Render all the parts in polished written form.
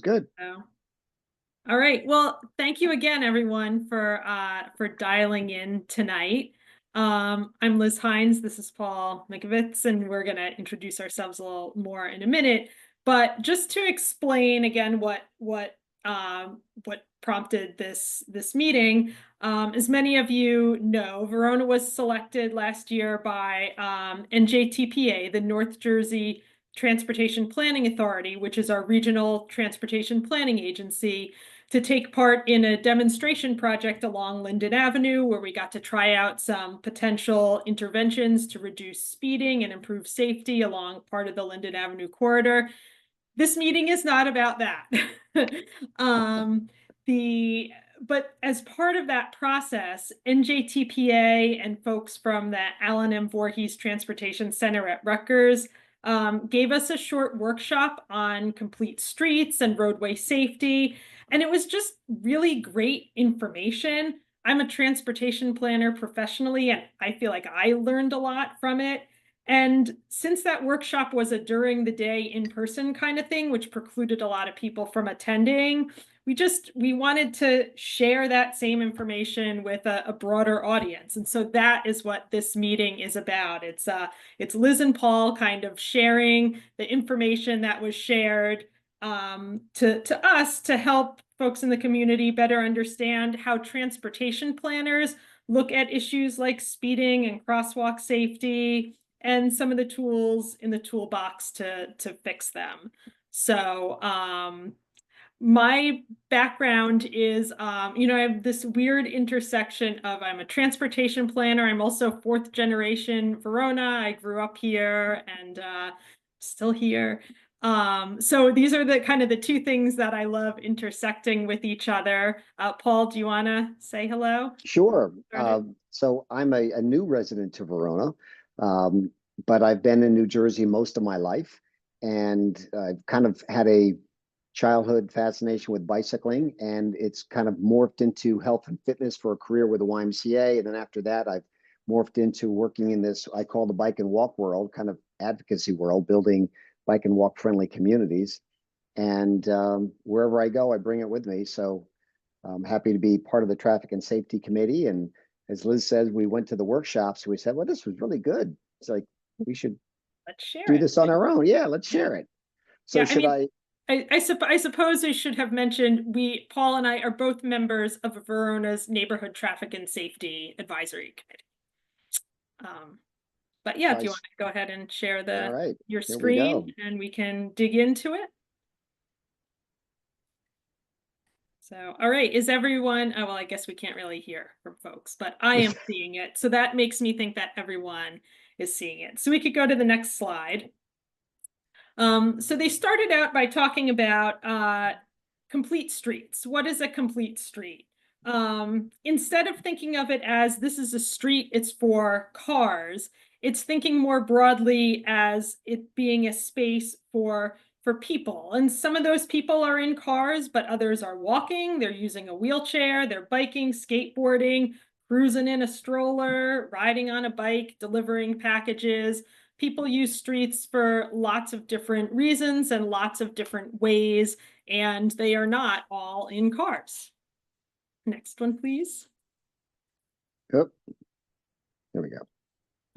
good. So, all right. Well, thank you again, everyone, for dialing in tonight. I'm Liz Hines. This is Paul Mikovits, and we're going to introduce ourselves a little more in a minute. But just to explain again what prompted this meeting, as many of you know, Verona was selected last year by NJTPA, the North Jersey Transportation Planning Authority, which is our regional transportation planning agency, to take part in a demonstration project along Linden Avenue, where we got to try out some potential interventions to reduce speeding and improve safety along part of the Linden Avenue corridor. This meeting is not about that. But as part of that process, NJTPA and folks from the Allen M. Voorhees Transportation Center at Rutgers gave us a short workshop on complete streets and roadway safety. And it was just really great information. I'm a transportation planner professionally, and I feel like I learned a lot from it. And since that workshop was a during the day in-person kind of thing, which precluded a lot of people from attending, we wanted to share that same information with a broader audience. And so that is what this meeting is about. It's Liz and Paul kind of sharing the information that was shared to us to help folks in the community better understand how transportation planners look at issues like speeding and crosswalk safety and some of the tools in the toolbox to fix them. So my background is, I have this weird intersection of I'm a transportation planner. I'm also fourth generation Verona. I grew up here and still here. So these are the kind of the two things that I love intersecting with each other. Paul, do you want to say hello? Sure. So I'm a new resident to Verona, but I've been in New Jersey most of my life, and I've kind of had a childhood fascination with bicycling, and it's kind of morphed into health and fitness for a career with the YMCA. And then after that, I've morphed into working in this, I call the bike and walk world, kind of advocacy world, building bike and walk friendly communities. And wherever I go, I bring it with me. So I'm happy to be part of the traffic and safety committee. And as Liz says, we went to the workshops. We said, well, this was really good. It's like, we should do this on our own. Yeah, let's share it. So yeah, I suppose I should have mentioned Paul and I are both members of Verona's Neighborhood Traffic and Safety Advisory Committee. But yeah, do you want to go ahead and share your screen and we can dig into it? So, all right, is everyone, well, I guess we can't really hear from folks, but I am seeing it. So that makes me think that everyone is seeing it. So we could go to the next slide. So they started out by talking about complete streets. What is a complete street? Instead of thinking of it as this is a street, it's for cars, it's thinking more broadly as it being a space for people. And some of those people are in cars, but others are walking, they're using a wheelchair, they're biking, skateboarding, cruising in a stroller, riding on a bike, delivering packages. People use streets for lots of different reasons and lots of different ways, and they are not all in cars. Next one, please. Yep. There we go.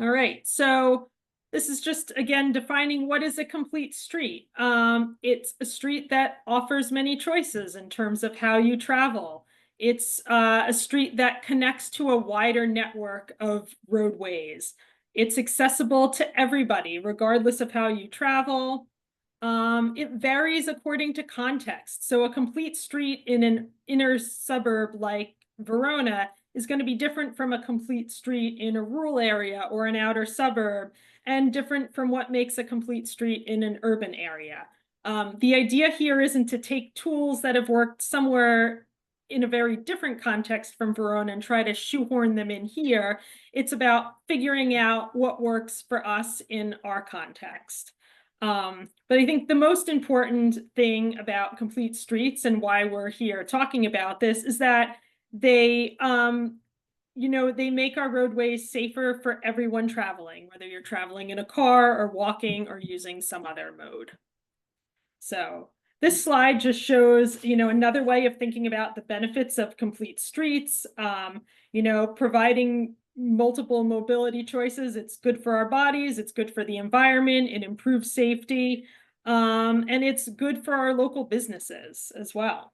All right, so this is just, again, defining what is a complete street. It's a street that offers many choices in terms of how you travel. It's a street that connects to a wider network of roadways. It's accessible to everybody, regardless of how you travel. It varies according to context. So a complete street in an inner suburb like Verona is going to be different from a complete street in a rural area or an outer suburb, and different from what makes a complete street in an urban area. The idea here isn't to take tools that have worked somewhere in a very different context from Verona and try to shoehorn them in here. It's about figuring out what works for us in our context. But I think the most important thing about complete streets and why we're here talking about this is that they make our roadways safer for everyone traveling, whether you're traveling in a car or walking or using some other mode. So this slide just shows, another way of thinking about the benefits of complete streets, providing multiple mobility choices. It's good for our bodies, it's good for the environment, it improves safety, and it's good for our local businesses as well.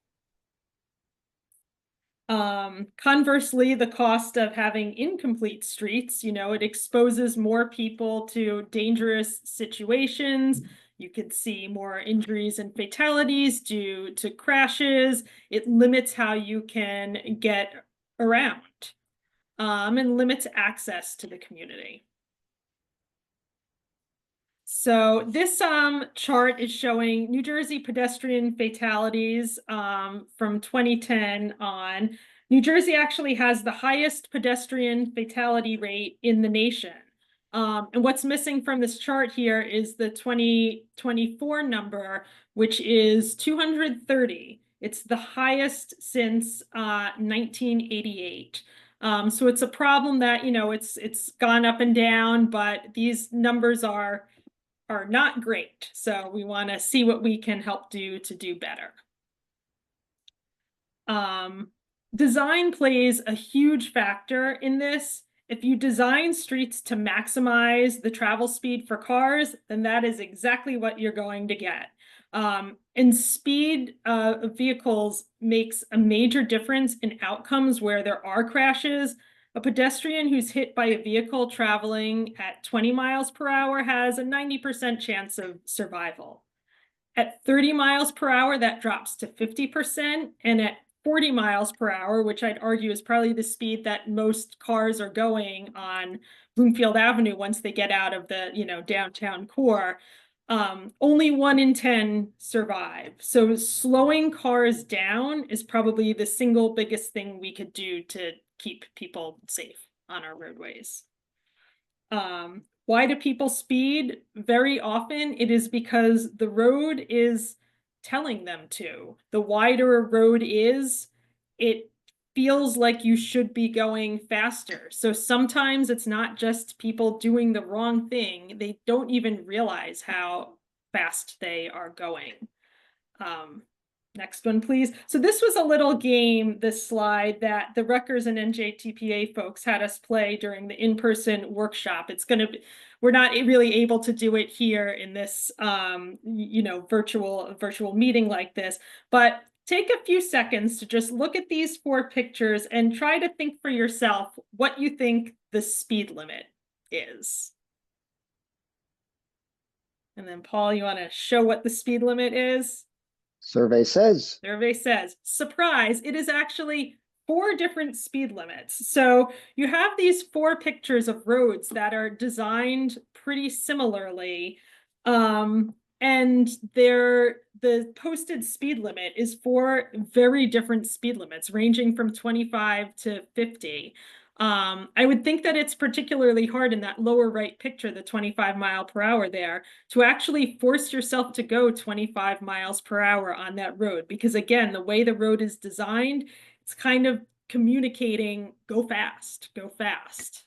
Conversely, the cost of having incomplete streets, it exposes more people to dangerous situations. You could see more injuries and fatalities due to crashes. It limits how you can get around, and limits access to the community. So this chart is showing New Jersey pedestrian fatalities from 2010 on. New Jersey actually has the highest pedestrian fatality rate in the nation. And what's missing from this chart here is the 2024 number, which is 230. It's the highest since 1988. So it's a problem that, it's gone up and down, but these numbers are not great. So we want to see what we can help do to do better. Design plays a huge factor in this. If you design streets to maximize the travel speed for cars, then that is exactly what you're going to get. And speed of vehicles makes a major difference in outcomes where there are crashes. A pedestrian who's hit by a vehicle traveling at 20 miles per hour has a 90% chance of survival. At 30 miles per hour, that drops to 50%. And at 40 miles per hour, which I'd argue is probably the speed that most cars are going on Bloomfield Avenue once they get out of the, downtown core, only 1 in 10 survive. So slowing cars down is probably the single biggest thing we could do to keep people safe on our roadways. Why do people speed? Very often it is because the road is telling them to. The wider a road is, it feels like you should be going faster. So sometimes it's not just people doing the wrong thing. They don't even realize how fast they are going. Next one, please. So this was a little game, this slide, that the Rutgers and NJTPA folks had us play during the in-person workshop. We're not really able to do it here in this, virtual meeting like this, but take a few seconds to just look at these 4 pictures and try to think for yourself what you think the speed limit is. And then Paul, you want to show what the speed limit is? Survey says. Survey says, surprise, it is actually 4 different speed limits. So you have these 4 pictures of roads that are designed pretty similarly. And the posted speed limit is 4 very different speed limits, ranging from 25 to 50. I would think that it's particularly hard in that lower right picture, the 25 mile per hour there, to actually force yourself to go 25 miles per hour on that road. Because again, the way the road is designed, it's kind of communicating, go fast, go fast.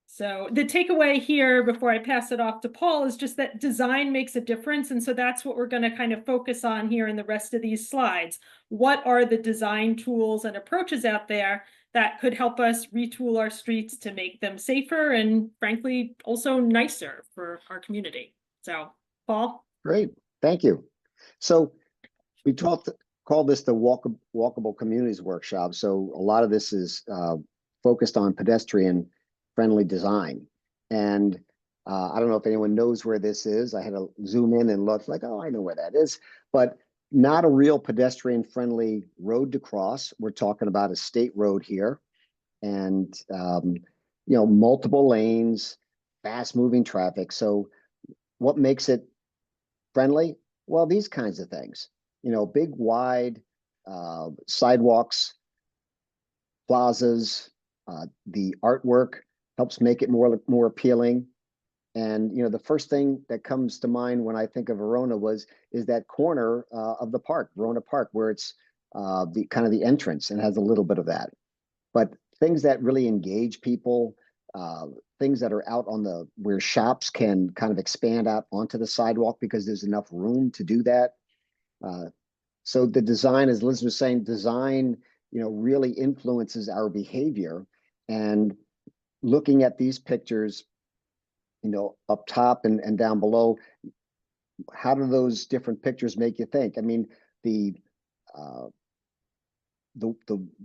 So the takeaway here before I pass it off to Paul is just that design makes a difference. And so that's what we're going to kind of focus on here in the rest of these slides. What are the design tools and approaches out there that could help us retool our streets to make them safer and frankly, also nicer for our community? So, Paul? Great, thank you. So we call this the Walkable Communities Workshop. So a lot of this is focused on pedestrian friendly design. And I don't know if anyone knows where this is. I had to zoom in and look like, oh, I know where that is, but not a real pedestrian friendly road to cross. We're talking about a state road here and, multiple lanes, fast moving traffic. So what makes it friendly? Well, these kinds of things, big, wide sidewalks, plazas, the artwork helps make it more appealing. And the first thing that comes to mind when I think of Verona is that corner of the park, Verona Park, where it's the kind of the entrance and has a little bit of that. But things that really engage people, things that are out on the where shops can kind of expand out onto the sidewalk because there's enough room to do that. Uh, so the design, as Liz was saying, design, really influences our behavior. And looking at these pictures, up top and down below, how do those different pictures make you think? I mean, the uh, the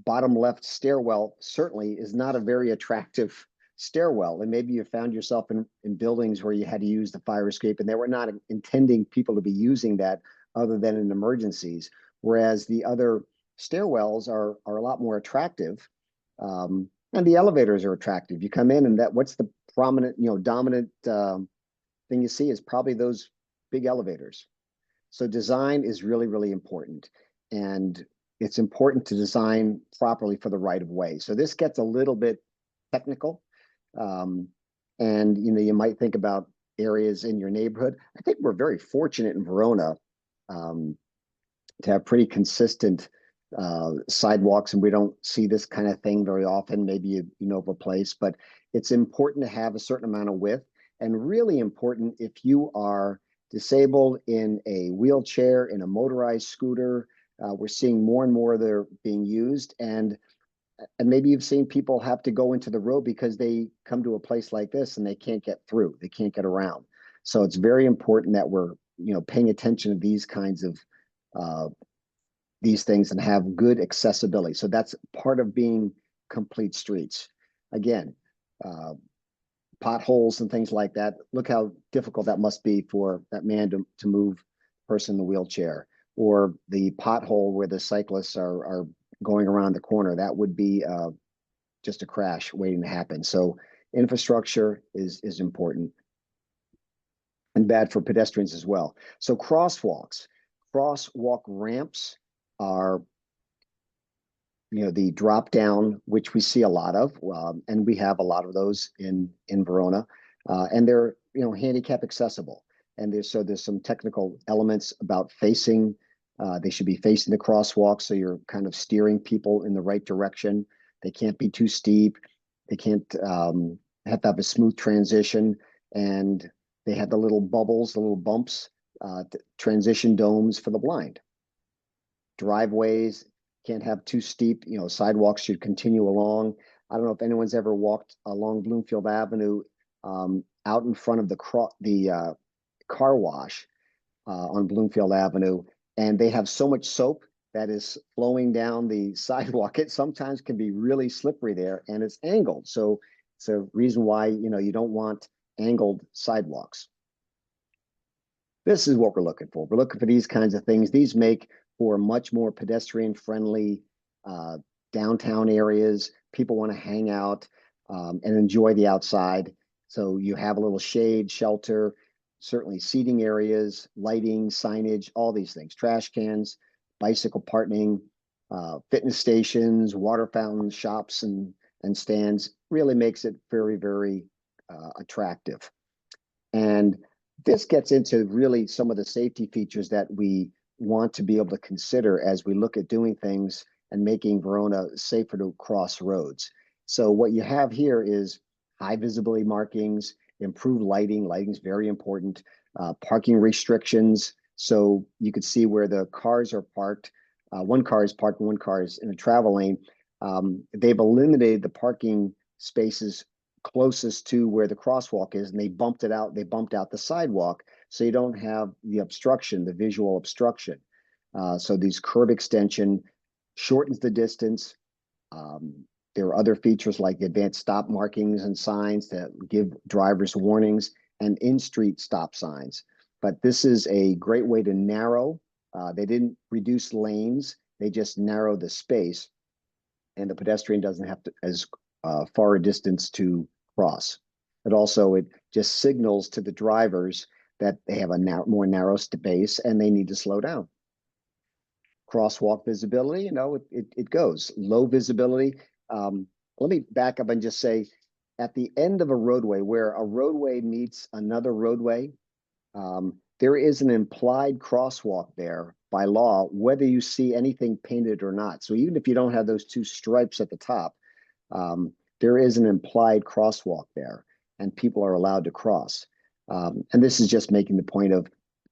bottom left stairwell certainly is not a very attractive stairwell. And maybe you found yourself in buildings where you had to use the fire escape and they were not intending people to be using that other than in emergencies. Whereas the other stairwells are a lot more attractive. And the elevators are attractive. You come in and what's the prominent, dominant thing you see is probably those big elevators. So design is really, really important. And it's important to design properly for the right of way. So this gets a little bit technical. Um, and, you might think about areas in your neighborhood. I think we're very fortunate in Verona um, to have pretty consistent sidewalks, and we don't see this kind of thing very often. Maybe you know of a place, but it's important to have a certain amount of width, and really important if you are disabled in a wheelchair, in a motorized scooter. We're seeing more and more they're being used, and maybe you've seen people have to go into the road because they come to a place like this and they can't get through, they can't get around. So it's very important that we're paying attention to these kinds of these things and have good accessibility. So that's part of being complete streets. Again, potholes and things like that. Look how difficult that must be for that man to move person in the wheelchair, or the pothole where the cyclists are going around the corner. That would be just a crash waiting to happen. So infrastructure is important and bad for pedestrians as well. So crosswalk ramps are the drop down, which we see a lot of, and we have a lot of those in Verona, and they're handicap accessible. And there's some technical elements about facing. They should be facing the crosswalk, so you're kind of steering people in the right direction. They can't be too steep. They can't have to have a smooth transition, and they have the little bubbles, the little bumps, transition domes for the blind. Driveways can't have too steep, sidewalks should continue along. I don't know if anyone's ever walked along Bloomfield Avenue out in front of the car wash on Bloomfield Avenue, and they have so much soap that is flowing down the sidewalk. It sometimes can be really slippery there, and it's angled. So it's a reason why you don't want angled sidewalks. This is what we're looking for. We're looking for these kinds of things. These make for much more pedestrian-friendly downtown areas. People want to hang out and enjoy the outside. So you have a little shade, shelter, certainly seating areas, lighting, signage, all these things, trash cans, bicycle parking, fitness stations, water fountains, shops, and stands. Really makes it very, very attractive. And this gets into really some of the safety features that we want to be able to consider as we look at doing things and making Verona safer to cross roads. So what you have here is high visibility markings, improved lighting. Lighting is very important. Parking restrictions, so you could see where the cars are parked. One car is parked and one car is in a travel lane. They've eliminated the parking spaces closest to where the crosswalk is, and they bumped out the sidewalk, so you don't have the obstruction, the visual obstruction. So these curb extension shortens the distance. There are other features like advanced stop markings and signs that give drivers warnings, and in-street stop signs. But this is a great way to narrow. They didn't reduce lanes, they just narrow the space, and the pedestrian doesn't have to as far a distance to cross. But also it just signals to the drivers that they have a more narrow space and they need to slow down. Crosswalk visibility, it goes. Low visibility. Let me back up and just say, at the end of a roadway, where a roadway meets another roadway, there is an implied crosswalk there by law, whether you see anything painted or not. So even if you don't have those two stripes at the top, there is an implied crosswalk there, and people are allowed to cross. And this is just making the point of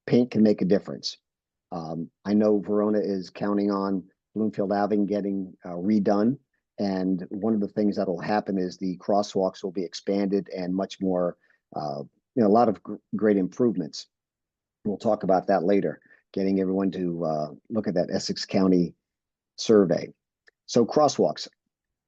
paint can make a difference. I know Verona is counting on Bloomfield Avenue getting redone. And one of the things that'll happen is the crosswalks will be expanded and much more, a lot of great improvements. We'll talk about that later, getting everyone to look at that Essex County survey. So crosswalks,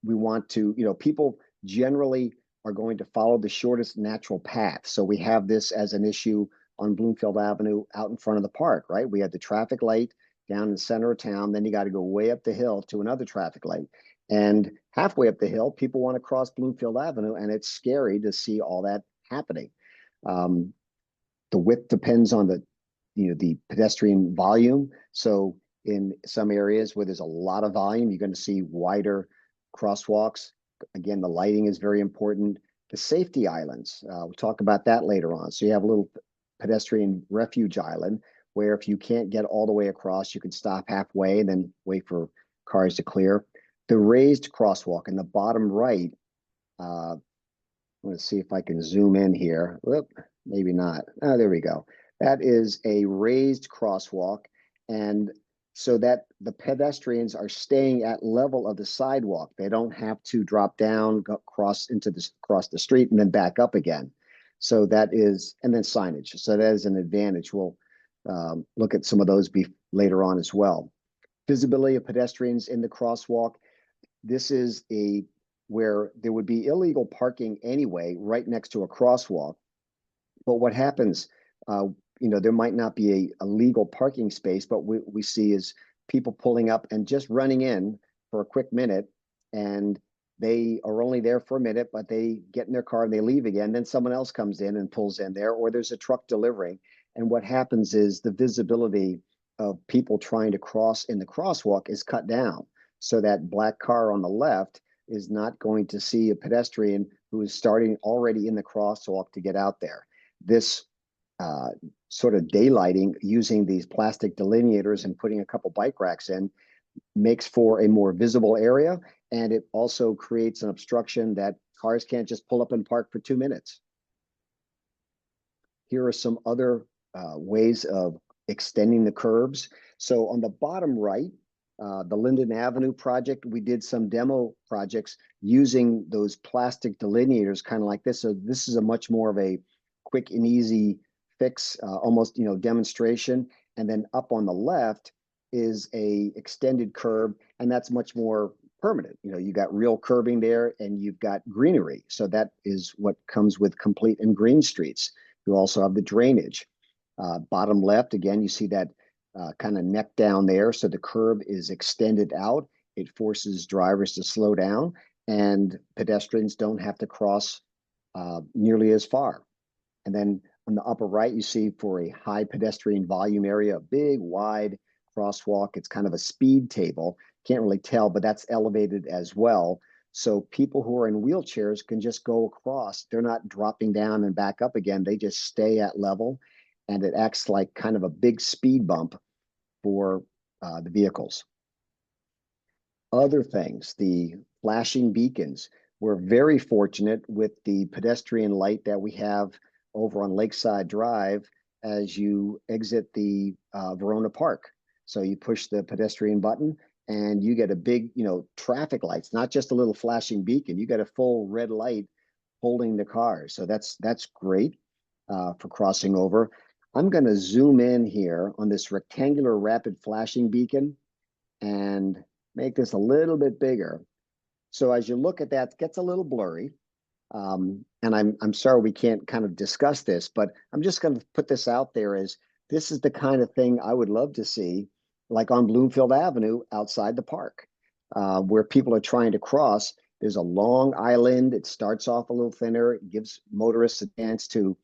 we want to, people generally are going to follow the shortest natural path. So we have this as an issue on Bloomfield Avenue out in front of the park, right? We have the traffic light down in the center of town. Then you got to go way up the hill to another traffic light. And halfway up the hill, people want to cross Bloomfield Avenue, and it's scary to see all that happening. The width depends on the pedestrian volume. So in some areas where there's a lot of volume, you're going to see wider crosswalks. Again, the lighting is very important. The safety islands, we'll talk about that later on. So you have a little pedestrian refuge island where if you can't get all the way across, you can stop halfway and then wait for cars to clear. The raised crosswalk in the bottom right, I'm going to see if I can zoom in here. Whoop, maybe not. Oh, there we go. That is a raised crosswalk. And so that the pedestrians are staying at level of the sidewalk. They don't have to drop down, cross the street and then back up again. So that is, and then signage. So that is an advantage. We'll look at some of those later on as well. Visibility of pedestrians in the crosswalk. This is where there would be illegal parking anyway, right next to a crosswalk. But what happens, there might not be a legal parking space, but we see is people pulling up and just running in for a quick minute, and they are only there for a minute, but they get in their car and they leave again. Then someone else comes in and pulls in there, or there's a truck delivering. And what happens is the visibility of people trying to cross in the crosswalk is cut down. So that black car on the left is not going to see a pedestrian who is starting already in the crosswalk to get out there. This sort of daylighting using these plastic delineators and putting a couple bike racks in makes for a more visible area. And it also creates an obstruction that cars can't just pull up and park for 2 minutes. Here are some other ways of extending the curbs. So on the bottom right, the Linden Avenue project, we did some demo projects using those plastic delineators, kind of like this. So this is a much more of a quick and easy fix, almost demonstration. And then up on the left is a extended curb, and that's much more permanent. You got real curbing there, and you've got greenery. So that is what comes with complete and green streets. You also have the drainage. Bottom left, again, you see that kind of neck down there. So the curb is extended out. It forces drivers to slow down, and pedestrians don't have to cross nearly as far. And then on the upper right, you see for a high pedestrian volume area, a big, wide crosswalk. It's kind of a speed table. Can't really tell, but that's elevated as well. So people who are in wheelchairs can just go across. They're not dropping down and back up again. They just stay at level, and it acts like kind of a big speed bump for the vehicles. Other things, the flashing beacons. We're very fortunate with the pedestrian light that we have over on Lakeside Drive as you exit the Verona Park. So you push the pedestrian button and you get a big, traffic lights, not just a little flashing beacon. You get a full red light holding the cars. So that's great for crossing over. I'm going to zoom in here on this rectangular rapid flashing beacon and make this a little bit bigger. So as you look at that, it gets a little blurry. And I'm sorry we can't kind of discuss this, but I'm just going to put this out there as this is the kind of thing I would love to see, like on Bloomfield Avenue outside the park, where people are trying to cross. There's a long island. It starts off a little thinner. It gives motorists a chance to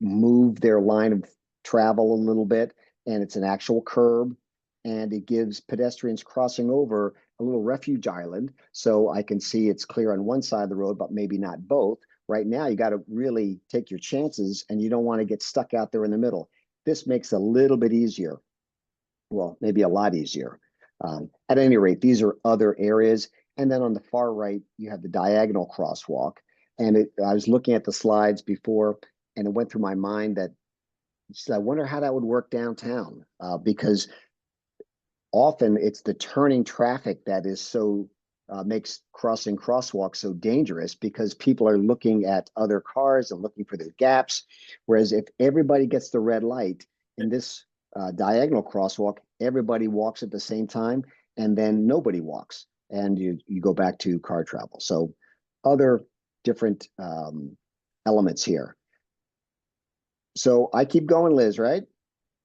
move their line of travel a little bit, and it's an actual curb, and it gives pedestrians crossing over a little refuge island, so I can see it's clear on one side of the road, but maybe not both. Right now, you got to really take your chances, and you don't want to get stuck out there in the middle. This makes it a little bit easier. Well, maybe a lot easier. At any rate, these are other areas. And then on the far right, you have the diagonal crosswalk. And I was looking at the slides before, and it went through my mind that I wonder how that would work downtown, because often it's the turning traffic that is so makes crossing crosswalks so dangerous because people are looking at other cars and looking for the gaps. Whereas if everybody gets the red light in this diagonal crosswalk, everybody walks at the same time, and then nobody walks, and you go back to car travel. So other different elements here. So I keep going, Liz, right?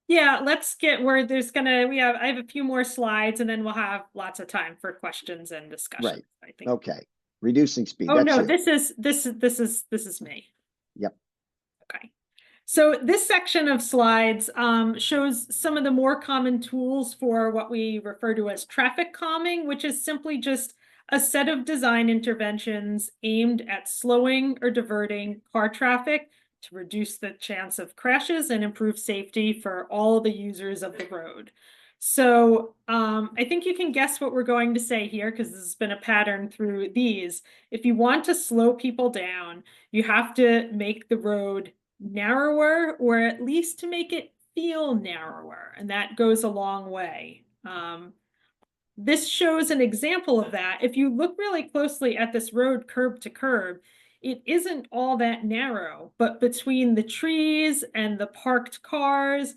Yeah, let's get where I have a few more slides and then we'll have lots of time for questions and discussion, Right. I think. Okay. Reducing speed. Oh That's no, you. this is me. Yep. Okay. So this section of slides shows some of the more common tools for what we refer to as traffic calming, which is simply just a set of design interventions aimed at slowing or diverting car traffic to reduce the chance of crashes and improve safety for all the users of the road. So I think you can guess what we're going to say here because this has been a pattern through these. If you want to slow people down, you have to make the road narrower, or at least to make it feel narrower, and that goes a long way. This shows an example of that. If you look really closely at this road curb to curb, it isn't all that narrow, but between the trees and the parked cars,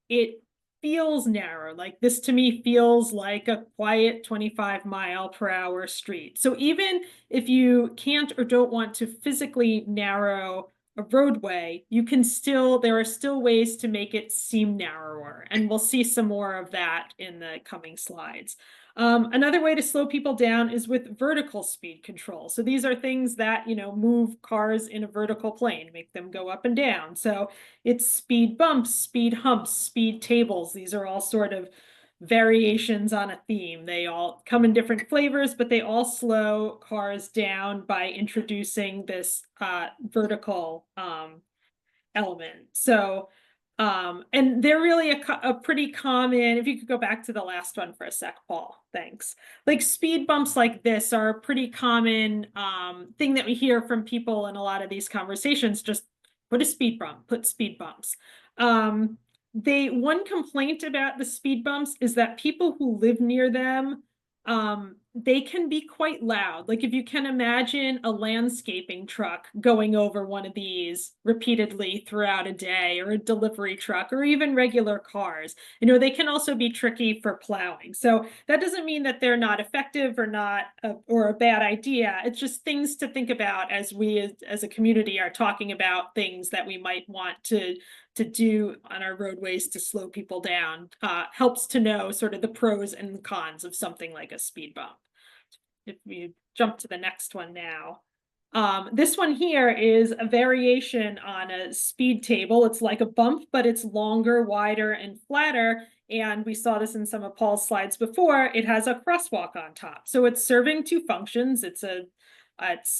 it feels narrow. Like this to me feels like a quiet 25-mile-per-hour street. So even if you can't or don't want to physically narrow a roadway, there are still ways to make it seem narrower. And we'll see some more of that in the coming slides. Another way to slow people down is with vertical speed control. So these are things that, move cars in a vertical plane, make them go up and down. So it's speed bumps, speed humps, speed tables. These are all sort of variations on a theme. They all come in different flavors, but they all slow cars down by introducing this vertical element. So and they're really a pretty common, if you could go back to the last one for a sec, Paul, thanks. Like speed bumps like this are a pretty common thing that we hear from people in a lot of these conversations. Just put a speed bump, put speed bumps. One complaint about the speed bumps is that people who live near them, they can be quite loud. Like if you can imagine a landscaping truck going over one of these repeatedly throughout a day, or a delivery truck, or even regular cars, they can also be tricky for plowing. So that doesn't mean that they're not effective or not or a bad idea. It's just things to think about as we as a community are talking about things that we might want to do on our roadways to slow people down. Helps to know sort of the pros and cons of something like a speed bump. If we jump to the next one now. This one here is a variation on a speed table. It's like a bump, but it's longer, wider, and flatter. And we saw this in some of Paul's slides before. It has a crosswalk on top. So it's serving two functions. It's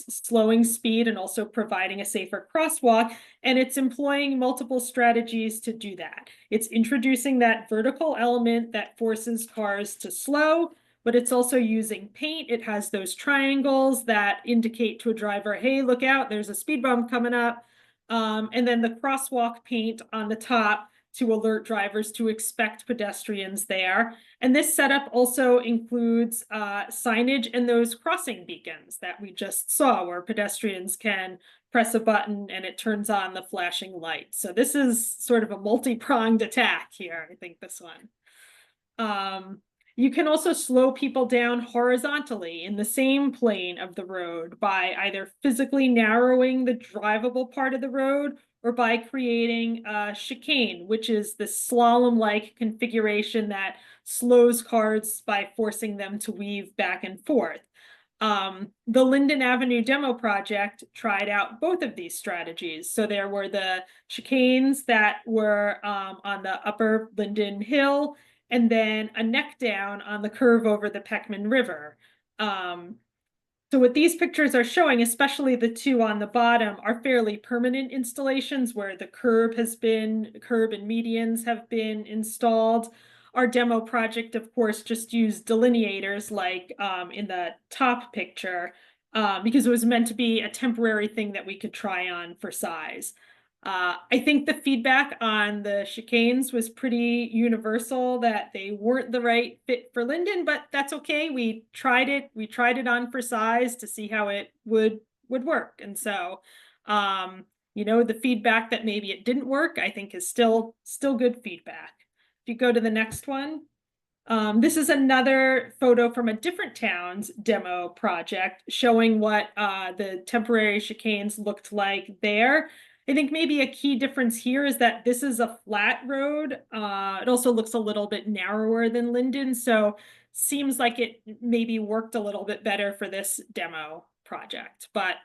slowing speed and also providing a safer crosswalk. And it's employing multiple strategies to do that. It's introducing that vertical element that forces cars to slow, but it's also using paint. It has those triangles that indicate to a driver, hey, look out, there's a speed bump coming up. And then the crosswalk paint on the top to alert drivers to expect pedestrians there. And this setup also includes signage and those crossing beacons that we just saw, where pedestrians can press a button and it turns on the flashing light. So this is sort of a multi-pronged attack here, I think, this one. You can also slow people down horizontally in the same plane of the road by either physically narrowing the drivable part of the road, or by creating a chicane, which is the slalom-like configuration that slows cars by forcing them to weave back and forth. The Linden Avenue demo project tried out both of these strategies. So there were the chicanes that were on the upper Linden Hill, and then a neck down on the curve over the Peckman River. So what these pictures are showing, especially the two on the bottom, are fairly permanent installations where the curb and medians have been installed. our demo project, of course, just used delineators like in the top picture, because it was meant to be a temporary thing that we could try on for size. I think the feedback on the chicanes was pretty universal, that they weren't the right fit for Linden, but that's okay. We tried it. We tried it on for size to see how it would work. And so, the feedback that maybe it didn't work, I think is still good feedback. If you go to the next one. This is another photo from a different town's demo project showing what the temporary chicanes looked like there. I think maybe a key difference here is that this is a flat road. It also looks a little bit narrower than Linden, so seems like it maybe worked a little bit better for this demo project. But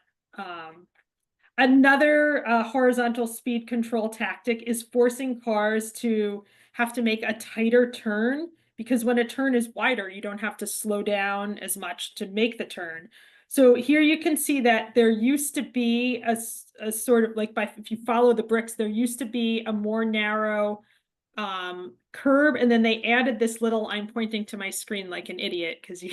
another horizontal speed control tactic is forcing cars to have to make a tighter turn, because when a turn is wider, you don't have to slow down as much to make the turn. So here you can see that there used to be a sort of like, if you follow the bricks, there used to be a more narrow curb, and then they added this little, I'm pointing to my screen like an idiot because you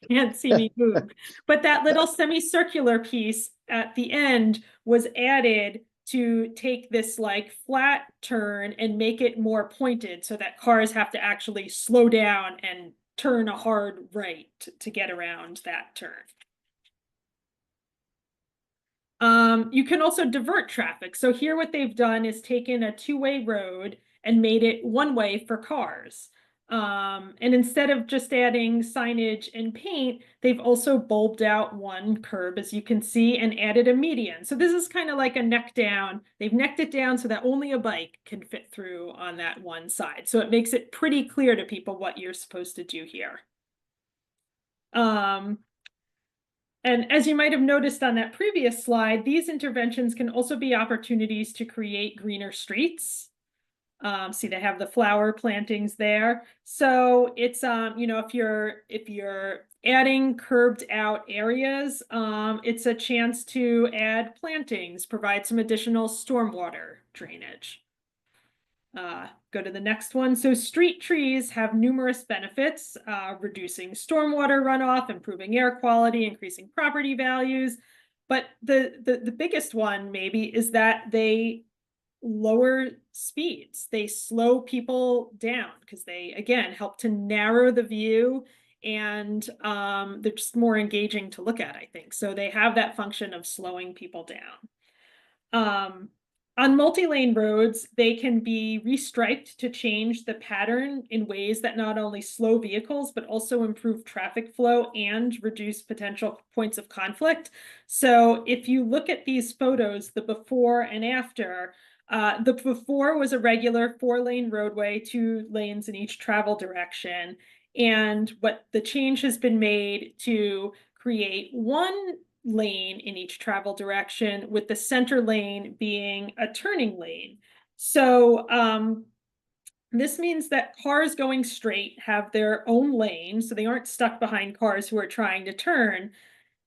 can't see me move, but that little semicircular piece at the end was added to take this like flat turn and make it more pointed so that cars have to actually slow down and turn a hard right to get around that turn. You can also divert traffic. So here what they've done is taken a two-way road and made it one-way for cars. And instead of just adding signage and paint, they've also bulbed out one curb, as you can see, and added a median. So this is kind of like a neck down. They've necked it down so that only a bike can fit through on that one side. So it makes it pretty clear to people what you're supposed to do here. And as you might have noticed on that previous slide, these interventions can also be opportunities to create greener streets. See, they have the flower plantings there. So it's, if you're adding curbed out areas, it's a chance to add plantings, provide some additional stormwater drainage. Go to the next one. So street trees have numerous benefits, reducing stormwater runoff, improving air quality, increasing property values. But the biggest one maybe is that they lower speeds. They slow people down because they, again, help to narrow the view, and they're just more engaging to look at, I think. So they have that function of slowing people down. On multi-lane roads, they can be restriped to change the pattern in ways that not only slow vehicles, but also improve traffic flow and reduce potential points of conflict. So if you look at these photos, the before and after, the before was a regular 4-lane roadway, 2 lanes in each travel direction. And what the change has been made to create 1 lane in each travel direction, with the center lane being a turning lane. So this means that cars going straight have their own lane, so they aren't stuck behind cars who are trying to turn.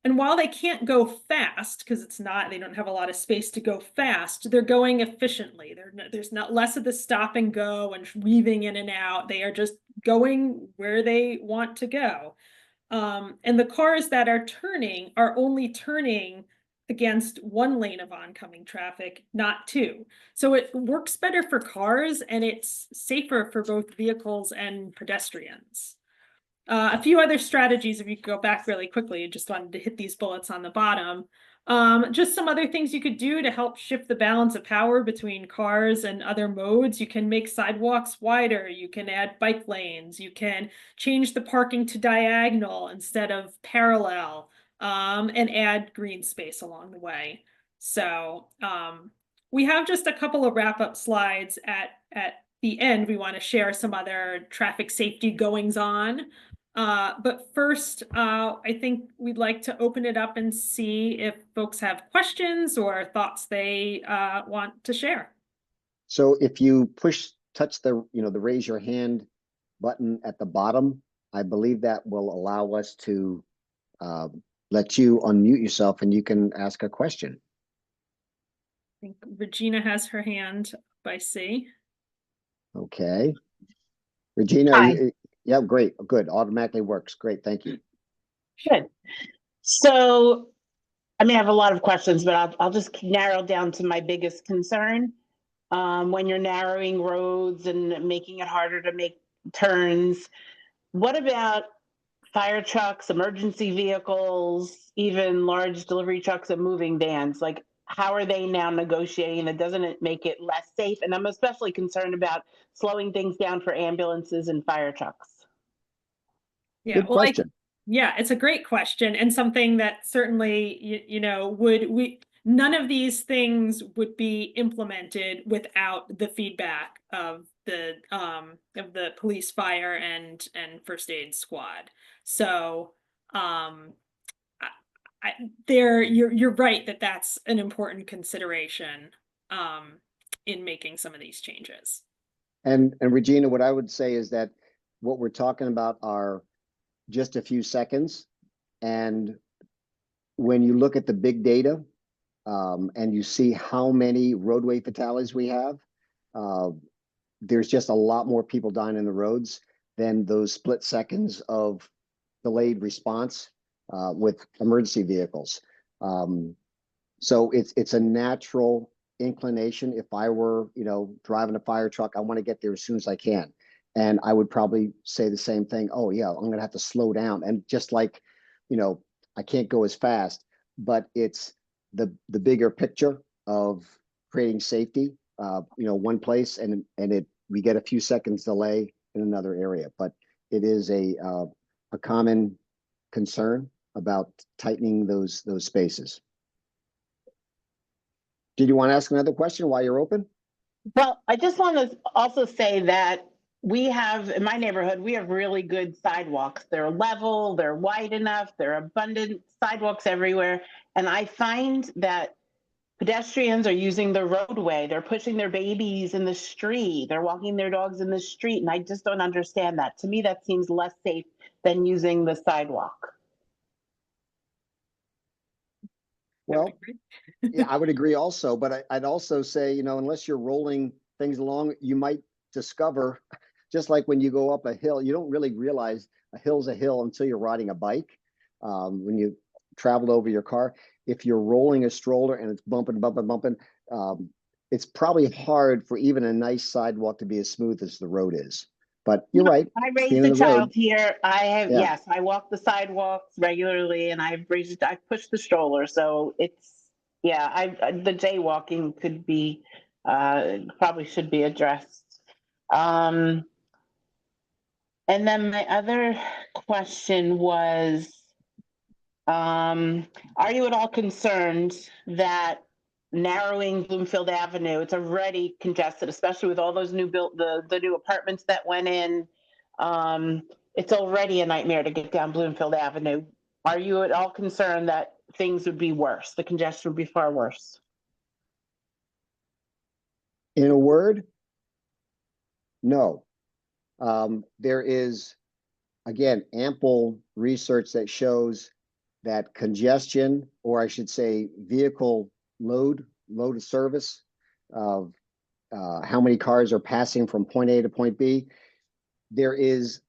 And while they can't go fast, because they don't have a lot of space to go fast, they're going efficiently. There's not less of the stop and go and weaving in and out. They are just going where they want to go. And the cars that are turning are only turning against 1 lane of oncoming traffic, not 2. So it works better for cars, and it's safer for both vehicles and pedestrians. A few other strategies, if you could go back really quickly, I just wanted to hit these bullets on the bottom. Just some other things you could do to help shift the balance of power between cars and other modes. You can make sidewalks wider, you can add bike lanes, you can change the parking to diagonal instead of parallel, and add green space along the way. So we have just a couple of wrap-up slides at the end. We want to share some other traffic safety goings on. But first, I think we'd like to open it up and see if folks have questions or thoughts they want to share. So if you touch the raise your hand button at the bottom, I believe that will allow us to let you unmute yourself and you can ask a question. I think Regina has her hand up, I see. Okay. Regina, are Hi. you, yeah, great, good, automatically works. Great, thank you. Good. So, I mean, I have a lot of questions, but I'll just narrow down to my biggest concern. When you're narrowing roads and making it harder to make turns, what about fire trucks, emergency vehicles, even large delivery trucks and moving vans? Like, how are they now negotiating? And doesn't it make it less safe? And I'm especially concerned about slowing things down for ambulances and fire trucks. Yeah, Good well, question. yeah, it's a great question and something that certainly, none of these things would be implemented without the feedback of the police, fire, and first aid squad. So, I, you're right that that's an important consideration, in making some of these changes. And Regina, what I would say is that what we're talking about are just a few seconds. And when you look at the big data, and you see how many roadway fatalities we have, uh, there's just a lot more people dying in the roads than those split seconds of delayed response with emergency vehicles. So it's a natural inclination. If I were, driving a fire truck, I want to get there as soon as I can. And I would probably say the same thing. Oh yeah, I'm gonna have to slow down. And just like, I can't go as fast, but it's the bigger picture of creating safety. One place and we get a few seconds delay in another area. But it is a common concern about tightening those spaces. Did you want to ask another question while you're open? Well, I just want to also say that we have, in my neighborhood, we have really good sidewalks. They're level, they're wide enough, they're abundant sidewalks everywhere. And I find that pedestrians are using the roadway. They're pushing their babies in the street. They're walking their dogs in the street. And I just don't understand that. To me, that seems less safe than using the sidewalk. Well, yeah, I would agree also, but I'd also say, unless you're rolling things along, you might discover, just like when you go up a hill, you don't really realize a hill's a hill until you're riding a bike. When you traveled over your car, if you're rolling a stroller and it's bumping, bumping, bumping, it's probably hard for even a nice sidewalk to be as smooth as the road is. But you're right. I raised Being in a the road, child here. I have, yeah. yes, I walk the sidewalks regularly and I push the stroller. So it's, yeah, the jaywalking could be, probably should be addressed. And then my other question was, are you at all concerned that narrowing Bloomfield Avenue, it's already congested, especially with all those the new apartments that went in. It's already a nightmare to get down Bloomfield Avenue. Are you at all concerned that things would be worse? The congestion would be far worse? In a word, no. There is, again, ample research that shows that congestion, or I should say vehicle load of service of how many cars are passing from point A to point B, there is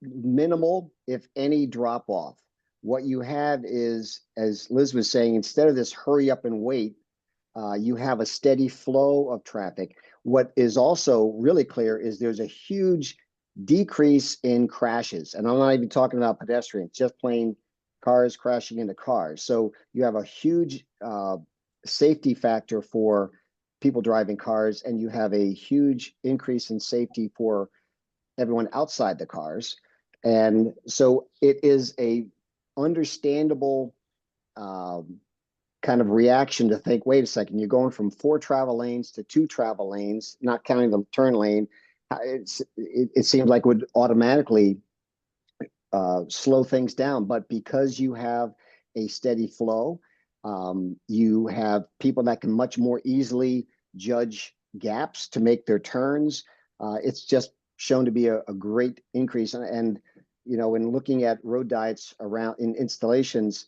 minimal, if any, drop off. What you have is, as Liz was saying, instead of this hurry up and wait, you have a steady flow of traffic. What is also really clear is there's a huge decrease in crashes. And I'm not even talking about pedestrians, just plain cars crashing into cars. So you have a huge safety factor for people driving cars, and you have a huge increase in safety for everyone outside the cars. And so it is a understandable kind of reaction to think, wait a second, you're going from 4 travel lanes to 2 travel lanes, not counting the turn lane. It seems like would automatically slow things down. But because you have a steady flow, you have people that can much more easily judge gaps to make their turns. It's just shown to be a great increase. And, in looking at road diets around in installations,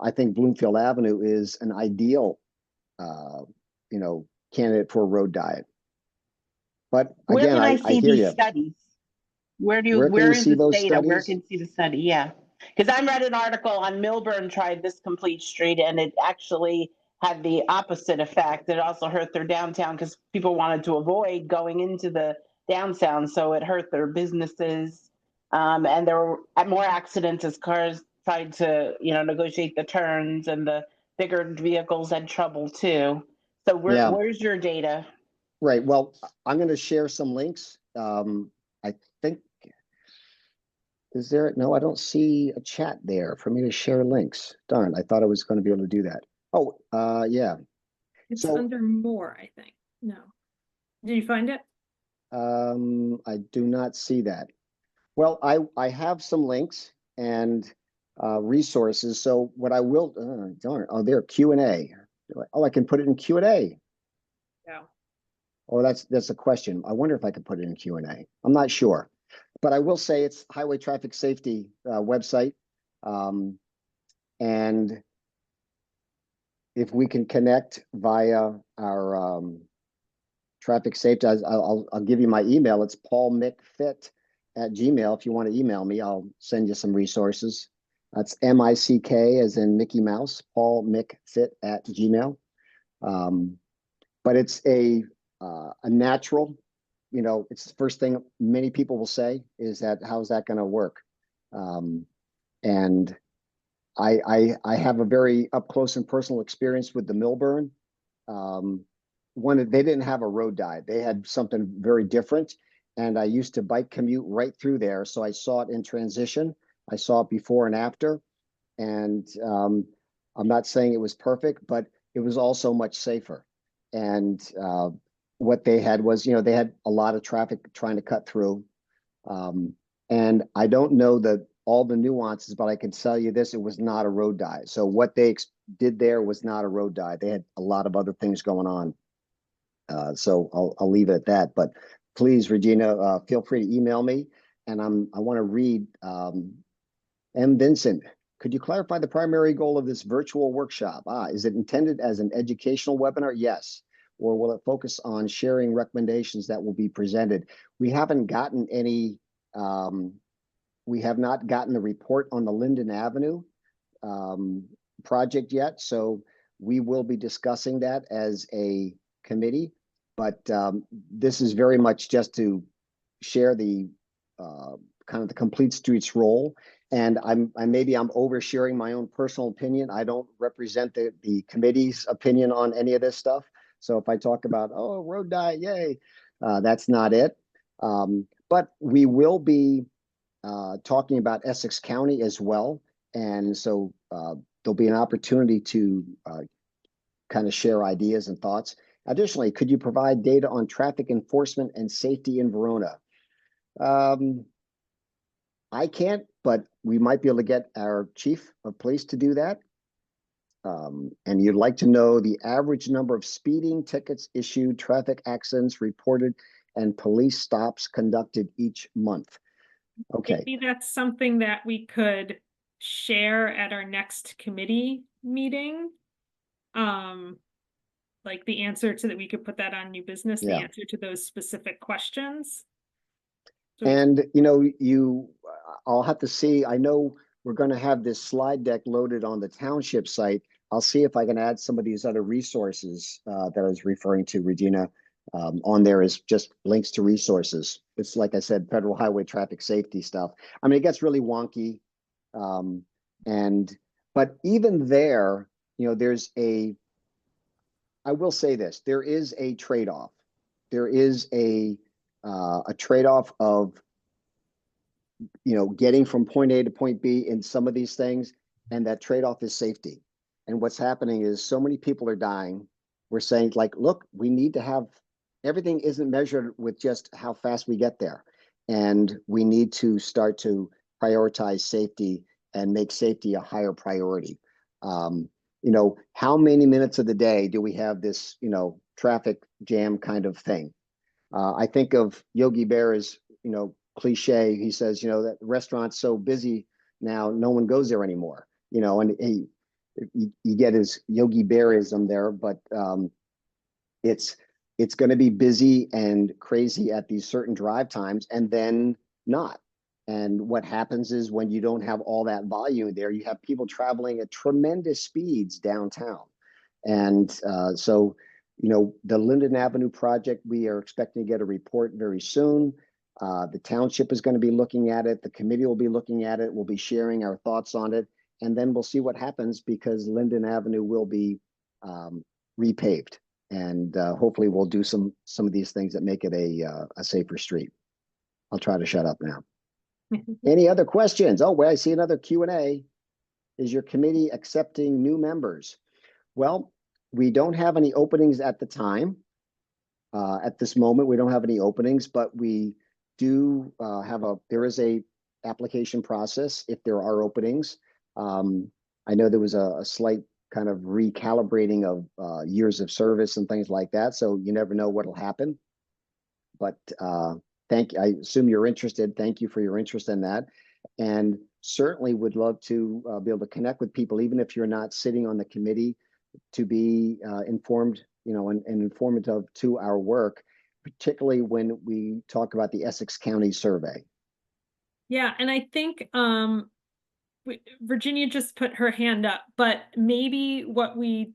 I think Bloomfield Avenue is an ideal, candidate for a road diet. But Where again, can I I see hear these you. studies? Where Where can you where in see the those data, where studies? can you see the study? Yeah. Because I read an article on Milburn tried this complete street and it actually had the opposite effect. It also hurt their downtown because people wanted to avoid going into the downtown. So it hurt their businesses. And there were more accidents as cars tried to, negotiate the turns, and the bigger vehicles had trouble too. So Yeah, where's your data? right. Well, I'm going to share some links. I think, is there, no, I don't see a chat there for me to share links. Darn, I thought I was going to be able to do that. Oh, yeah. It's So, under more, I think. No. Did you find it? I do not see that. Well, I have some links and resources. So what I will, darn, oh, there, Q&A. Oh, I can put it in Q&A. Yeah. Oh, that's a question. I wonder if I could put it in Q&A. I'm not sure, but I will say it's highway traffic safety website. And if we can connect via our traffic safety, I'll give you my email. It's paulmickfit@gmail. If you want to email me, I'll send you some resources. That's MICK as in Mickey Mouse, paulmickfit@gmail. But it's a natural, it's the first thing many people will say is that, how's that going to work? And I have a very up close and personal experience with the Milburn. They didn't have a road dive. They had something very different. And I used to bike commute right through there. So I saw it in transition. I saw it before and after. And I'm not saying it was perfect, but it was also much safer. And what they had was, they had a lot of traffic trying to cut through. And I don't know all the nuances, but I can tell you this, it was not a road dive. So what they did there was not a road dive. They had a lot of other things going on. So I'll leave it at that. But please, Regina, feel free to email me. And I want to read M. Vincent. Could you clarify the primary goal of this virtual workshop? Is it intended as an educational webinar? Yes. Or will it focus on sharing recommendations that will be presented? We haven't gotten any, we have not gotten the report on the Linden Avenue project yet. So we will be discussing that as a committee. But this is very much just to share the kind of the complete streets role. And maybe I'm oversharing my own personal opinion. I don't represent the committee's opinion on any of this stuff. So if I talk about, oh, road diet, yay, that's not it. But we will be talking about Essex County as well. And so there'll be an opportunity to kind of share ideas and thoughts. Additionally, could you provide data on traffic enforcement and safety in Verona? I can't, but we might be able to get our chief of police to do that. And you'd like to know the average number of speeding tickets issued, traffic accidents reported, and police stops conducted each month. Okay. Maybe that's something that we could share at our next committee meeting. Like the answer to that, we could put that on new business, the answer to those specific questions. So and I'll have to see. I know we're going to have this slide deck loaded on the township site. I'll see if I can add some of these other resources that I was referring to, Regina. On there is just links to resources. It's like I said, federal highway traffic safety stuff. I mean, it gets really wonky. But even there, I will say this, there is a trade-off. There is a trade-off of, getting from point A to point B in some of these things. And that trade-off is safety. And what's happening is so many people are dying. We're saying, like, look, we need to have, everything isn't measured with just how fast we get there. And we need to start to prioritize safety and make safety a higher priority. How many minutes of the day do we have this, traffic jam kind of thing? I think of Yogi Berra's, cliche. He says, that restaurant's so busy now, no one goes there anymore, and you get his Yogi Berraism there, but it's going to be busy and crazy at these certain drive times. And then, not. And what happens is when you don't have all that volume there, you have people traveling at tremendous speeds downtown. And so, the Linden Avenue project, we are expecting to get a report very soon. The township is going to be looking at it. The committee will be looking at it. We'll be sharing our thoughts on it. And then we'll see what happens, because Linden Avenue will be repaved. And hopefully we'll do some of these things that make it a safer street. I'll try to shut up now. Any other questions? Oh, wait, I see another Q&A. Is your committee accepting new members? Well, we don't have any openings at the time. At this moment, we don't have any openings, but we do there is a application process if there are openings. I know there was a slight kind of recalibrating of years of service and things like that, so you never know what'll happen. But I assume you're interested. Thank you for your interest in that. And certainly would love to be able to connect with people, even if you're not sitting on the committee, to be informed, and informative to our work, particularly when we talk about the Essex County survey. Yeah, and I think Virginia just put her hand up, but maybe what we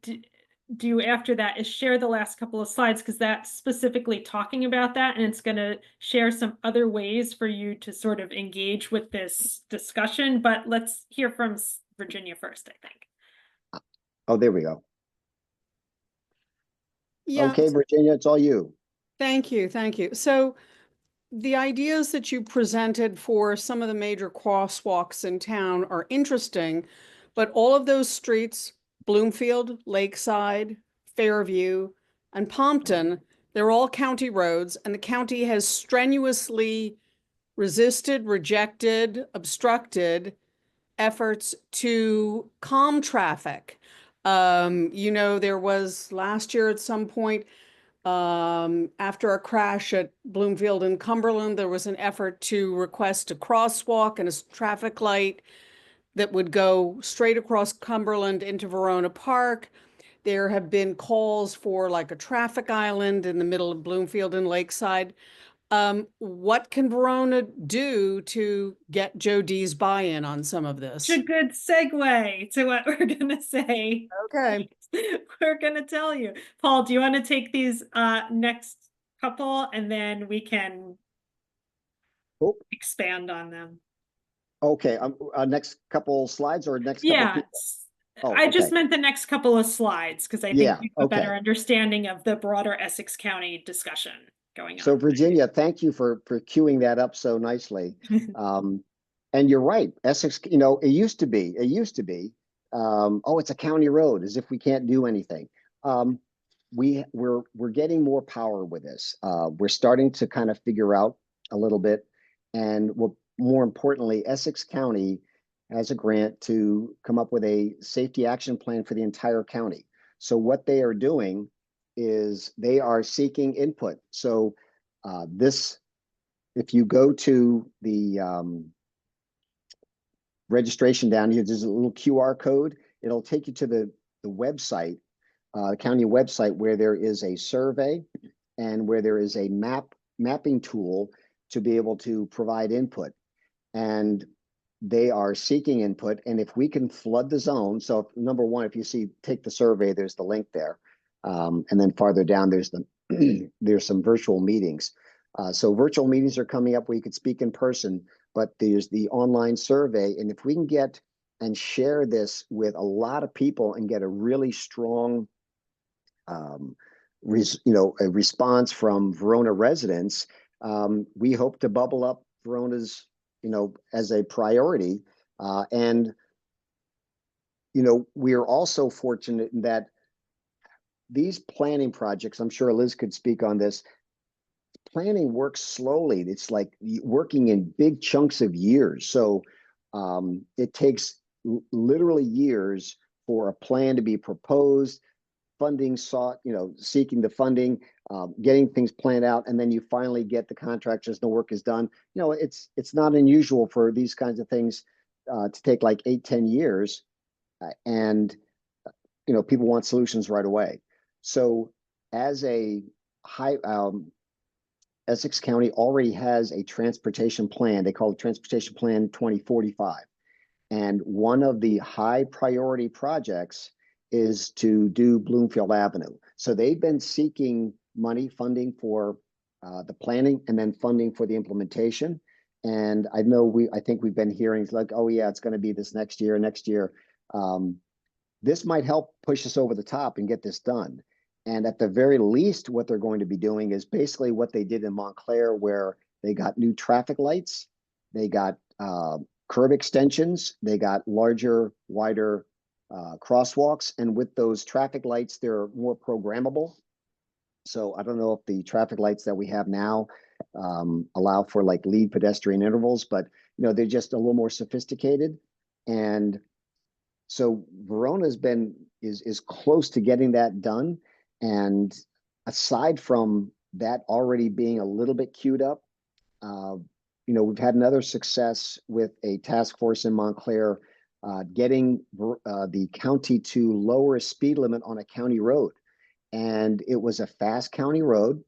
do after that is share the last couple of slides, because that's specifically talking about that, and it's going to share some other ways for you to sort of engage with this discussion. But let's hear from Virginia first, I think. Oh, there we go. Yeah. Okay, Virginia, it's all you. Thank you. Thank you. So the ideas that you presented for some of the major crosswalks in town are interesting, but all of those streets, Bloomfield, Lakeside, Fairview, and Pompton, they're all county roads, and the county has strenuously resisted, rejected, obstructed efforts to calm traffic. There was last year at some point, after a crash at Bloomfield and Cumberland, there was an effort to request a crosswalk and a traffic light that would go straight across Cumberland into Verona Park. There have been calls for like a traffic island in the middle of Bloomfield and Lakeside. What can Verona do to get Joe D's buy-in on some of this? It's a good segue to what we're going to say. Okay. We're going to tell you. Paul, do you want to take these next couple, and then we can expand on them? Okay, next couple slides or next couple Yeah, I just meant the next couple of slides, because I think you have a better understanding of the broader Essex County discussion going on. So Virginia, thank you for queuing that up so nicely. And you're right, Essex, it used to be, oh, it's a county road, as if we can't do anything. We're getting more power with this. We're starting to kind of figure out a little bit, and more importantly, Essex County has a grant to come up with a safety action plan for the entire county. So what they are doing is they are seeking input. So if you go to the registration down here, there's a little QR code. It'll take you to the website, county website, where there is a survey and where there is a mapping tool to be able to provide input. And they are seeking input. And if we can flood the zone, so number one, if you take the survey, there's the link there. And then farther down, there's some virtual meetings. So virtual meetings are coming up where you could speak in person, but there's the online survey. And if we can get and share this with a lot of people and get a really strong, a response from Verona residents, we hope to bubble up Verona's, as a priority. And we are also fortunate in that these planning projects, I'm sure Liz could speak on this, planning works slowly. It's like working in big chunks of years. So it takes literally years for a plan to be proposed, funding sought, seeking the funding, getting things planned out, and then you finally get the contractors, the work is done. It's not unusual for these kinds of things to take like 8-10 years, and people want solutions right away. So as a Essex County already has a transportation plan. They call it Transportation Plan 2045. And one of the high priority projects is to do Bloomfield Avenue. So they've been seeking money, funding for the planning and then funding for the implementation. And I think we've been hearing like, oh yeah, it's going to be this next year. This might help push us over the top and get this done. And at the very least, what they're going to be doing is basically what they did in Montclair, where they got new traffic lights, they got curb extensions, they got larger, wider crosswalks. And with those traffic lights, they're more programmable. So I don't know if the traffic lights that we have now allow for like lead pedestrian intervals, but they're just a little more sophisticated. And so Verona's is close to getting that done. And aside from that already being a little bit queued up, we've had another success with a task force in Montclair getting the county to lower a speed limit on a county road. And it was a fast county road,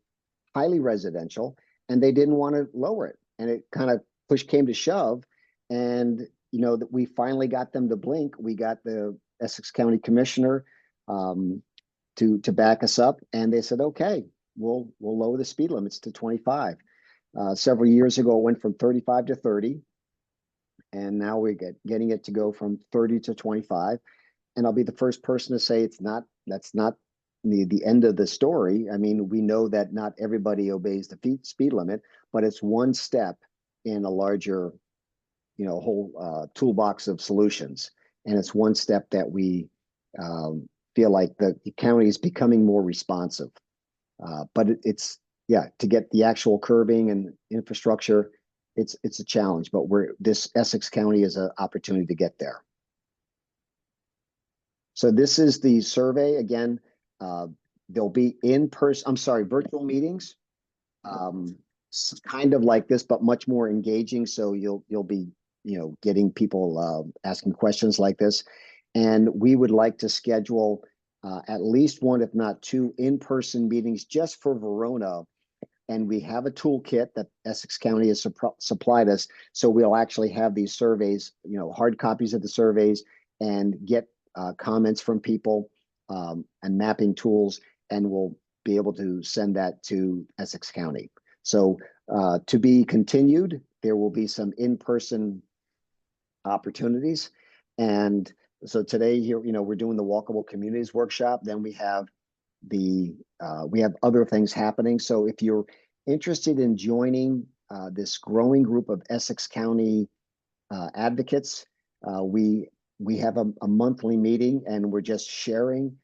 highly residential, and they didn't want to lower it. And it kind of push came to shove. And that we finally got them to blink. We got the Essex County Commissioner to back us up, and they said, okay, we'll lower the speed limits to 25. Several years ago, it went from 35 to 30, and now we're getting it to go from 30 to 25. And I'll be the first person to say that's not the end of the story. I mean, we know that not everybody obeys the speed limit, but it's one step in a larger whole toolbox of solutions. And it's one step that we feel like the county is becoming more responsive. But it's to get the actual curbing and infrastructure, it's a challenge, but this Essex County is an opportunity to get there. So this is the survey. Again, there'll be virtual meetings, kind of like this, but much more engaging. So you'll be getting people asking questions like this. And we would like to schedule at least one, if not two, in-person meetings just for Verona. And we have a toolkit that Essex County has supplied us. So we'll actually have these surveys, hard copies of the surveys, and get comments from people and mapping tools. And we'll be able to send that to Essex County. So to be continued, there will be some in-person opportunities. And so today here, we're doing the Walkable Communities Workshop. Then we have we have other things happening. So if you're interested in joining this growing group of Essex County advocates, we have a monthly meeting, and we're just sharing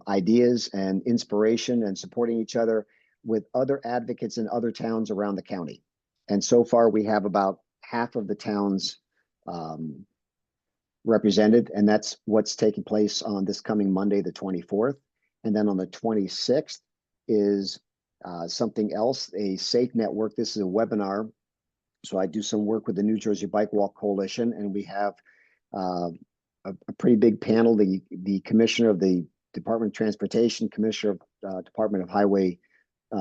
ideas and inspiration and supporting each other with other advocates in other towns around the county. And so far, we have about half of the towns represented, and that's what's taking place on this coming Monday, the 24th. And then on the 26th is something else, a Safe Network. This is a webinar. So I do some work with the New Jersey Bike Walk Coalition, and we have a pretty big panel. The Commissioner of the Department of Transportation, Commissioner of Department of Highway